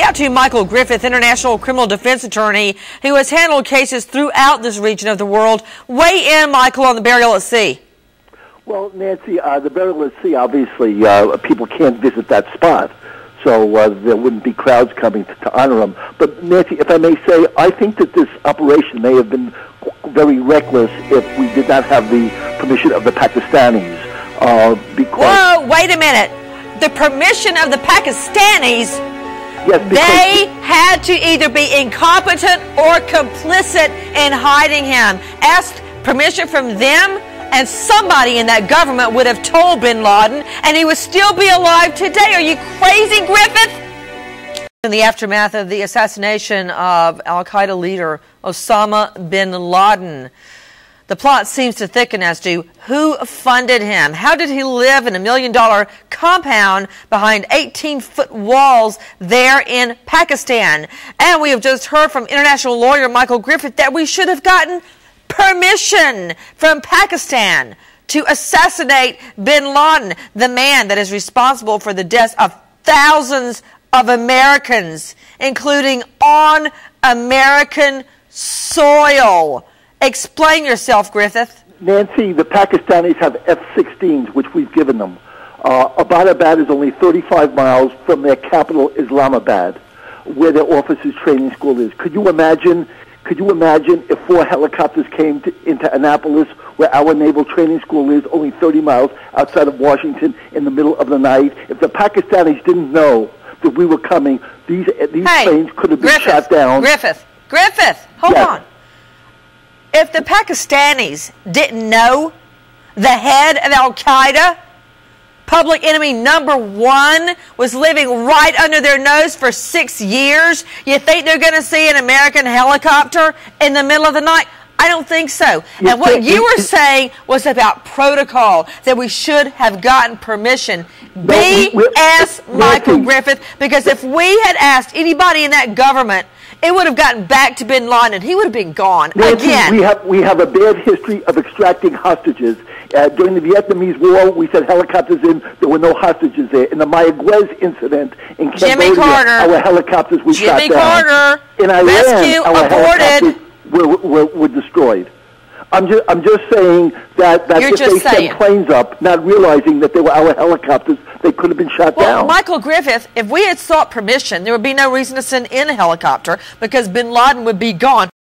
out to Michael Griffith, international criminal defense attorney who has handled cases throughout this region of the world. Weigh in, Michael, on the burial at sea. Well, Nancy, the burial at sea, obviously, people can't visit that spot, so there wouldn't be crowds coming to honor him. But, Nancy, if I may say, I think that this operation may have been very reckless if we did not have the permission of the Pakistanis. Whoa, wait a minute. The permission of the Pakistanis? Yes, they had to either be incompetent or complicit in hiding him. Asked permission from them, and somebody in that government would have told bin Laden, and he would still be alive today. Are you crazy, Griffith? In the aftermath of the assassination of al-Qaeda leader Osama bin Laden, the plot seems to thicken as to who funded him. How did he live in a $1 million compound behind 18-foot walls there in Pakistan? And we have just heard from international lawyer Michael Griffith that we should have gotten permission from Pakistan to assassinate bin Laden, the man that is responsible for the deaths of thousands of Americans, including on American soil. Explain yourself, Griffith. Nancy, the Pakistanis have F-16s, which we've given them. Abbottabad is only 35 miles from their capital, Islamabad, where their officers' training school is. Could you imagine if 4 helicopters came into Annapolis, where our naval training school is, only 30 miles outside of Washington, in the middle of the night? If the Pakistanis didn't know that we were coming, these planes could have been shot down. Griffith, hold on. If the Pakistanis didn't know the head of al-Qaeda, public enemy number 1, was living right under their nose for 6 years, you think they're going to see an American helicopter in the middle of the night? I don't think so. And what you were saying was about protocol, that we should have gotten permission. BS, Michael Griffith, because if we had asked anybody in that government, it would have gotten back to bin Laden. He would have been gone again. We have a bad history of extracting hostages. During the Vietnamese War, we sent helicopters in. There were no hostages there. In the Mayaguez incident in Cambodia, our helicopters were shot down. Jimmy Carter, in Iran, rescue aborted. Were destroyed. I'm just saying that if they sent planes up, not realizing that they were our helicopters, they could have been shot down. Michael Griffith, if we had sought permission, there would be no reason to send in a helicopter because bin Laden would be gone.